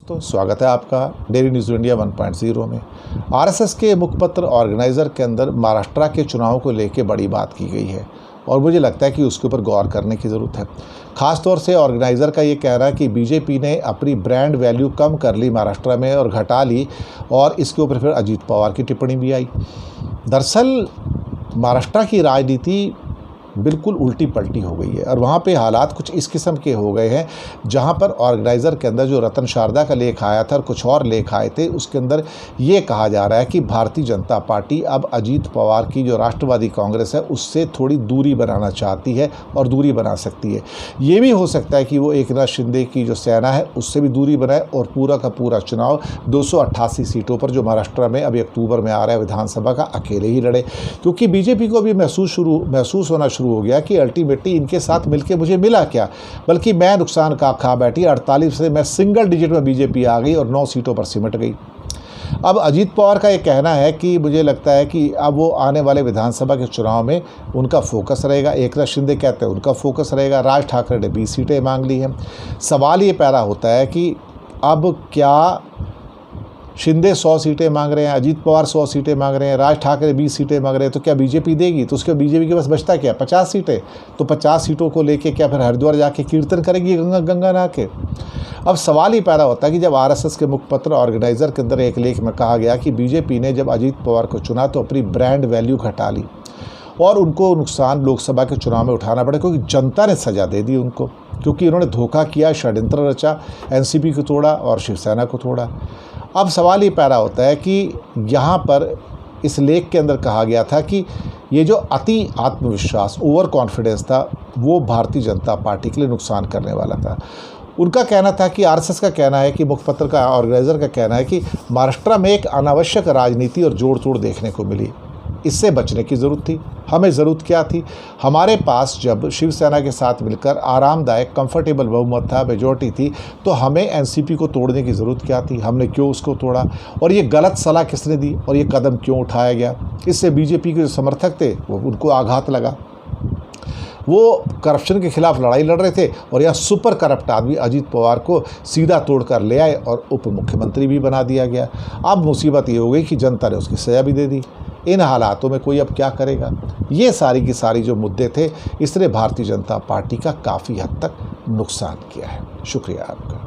दोस्तों, स्वागत है आपका डेली न्यूज़ इंडिया 1.0 में। आरएसएस के मुखपत्र ऑर्गेनाइज़र के अंदर महाराष्ट्र के चुनाव को लेकर बड़ी बात की गई है और मुझे लगता है कि उसके ऊपर गौर करने की ज़रूरत है। ख़ास तौर से ऑर्गेनाइज़र का ये कहना है कि बीजेपी ने अपनी ब्रांड वैल्यू कम कर ली महाराष्ट्र में और घटा ली, और इसके ऊपर फिर अजीत पवार की टिप्पणी भी आई। दरअसल महाराष्ट्र की राजनीति बिल्कुल उल्टी पलटी हो गई है और वहाँ पे हालात कुछ इस किस्म के हो गए हैं, जहाँ पर ऑर्गेनाइज़र के अंदर जो रतन शारदा का लेख आया था और कुछ और लेख आए थे, उसके अंदर ये कहा जा रहा है कि भारतीय जनता पार्टी अब अजीत पवार की जो राष्ट्रवादी कांग्रेस है उससे थोड़ी दूरी बनाना चाहती है और दूरी बना सकती है। ये भी हो सकता है कि वो एकनाथ शिंदे की जो सेना है उससे भी दूरी बनाए और पूरा का पूरा चुनाव 288 सीटों पर जो महाराष्ट्र में अभी अक्टूबर में आ रहा है विधानसभा का, अकेले ही लड़े। क्योंकि बीजेपी को भी महसूस होना शुरू हो गया कि अल्टीमेटली इनके साथ मिलके मुझे मिला क्या, बल्कि मैं नुकसान का खा बैठी। 48 से मैं सिंगल डिजिट में बीजेपी आ गई और 9 सीटों पर सिमट गई। अब अजीत पवार का ये कहना है कि मुझे लगता है कि अब वो आने वाले विधानसभा के चुनाव में उनका फोकस रहेगा। एकनाथ शिंदे कहते हैं उनका फोकस रहेगा। राज ठाकरे ने 20 सीटें मांग ली हैं। सवाल ये पैदा होता है कि अब क्या शिंदे 100 सीटें मांग रहे हैं, अजीत पवार 100 सीटें मांग रहे हैं, राज ठाकरे 20 सीटें मांग रहे हैं, तो क्या बीजेपी देगी? तो उसके बीजेपी के पास बचता क्या, 50 सीटें। तो 50 सीटों को लेके क्या फिर हरिद्वार जाके कीर्तन करेगी गंगा नहा के? अब सवाल ही पैदा होता है कि जब आरएसएस के मुखपत्र ऑर्गेनाइज़र के अंदर एक लेख में कहा गया कि बीजेपी ने जब अजीत पवार को चुना तो अपनी ब्रांड वैल्यू घटा ली और उनको नुकसान लोकसभा के चुनाव में उठाना पड़ा, क्योंकि जनता ने सजा दे दी उनको, क्योंकि उन्होंने धोखा किया, षड्यंत्र रचा, एनसीपी को तोड़ा और शिवसेना को तोड़ा। अब सवाल ये पैदा होता है कि यहाँ पर इस लेख के अंदर कहा गया था कि ये जो अति आत्मविश्वास, ओवर कॉन्फिडेंस था, वो भारतीय जनता पार्टी के लिए नुकसान करने वाला था। उनका कहना था कि आरएसएस का कहना है कि मुखपत्र का ऑर्गेनाइज़र का कहना है कि महाराष्ट्र में एक अनावश्यक राजनीति और जोड़ तोड़ देखने को मिली। इससे बचने की ज़रूरत थी। हमें ज़रूरत क्या थी? हमारे पास जब शिवसेना के साथ मिलकर आरामदायक कंफर्टेबल बहुमत था, मेजॉरिटी थी, तो हमें एनसीपी को तोड़ने की ज़रूरत क्या थी? हमने क्यों उसको तोड़ा? और ये गलत सलाह किसने दी और ये कदम क्यों उठाया गया? इससे बीजेपी के जो समर्थक थे वो उनको आघात लगा। वो करप्शन के खिलाफ लड़ाई लड़ रहे थे और यह सुपर करप्ट आदमी अजीत पवार को सीधा तोड़कर ले आए और उप मुख्यमंत्री भी बना दिया गया। अब मुसीबत ये हो गई कि जनता ने उसकी सज़ा भी दे दी। इन हालातों में कोई अब क्या करेगा? ये सारी की सारी जो मुद्दे थे, इसने भारतीय जनता पार्टी का काफ़ी हद तक नुकसान किया है। शुक्रिया आपका।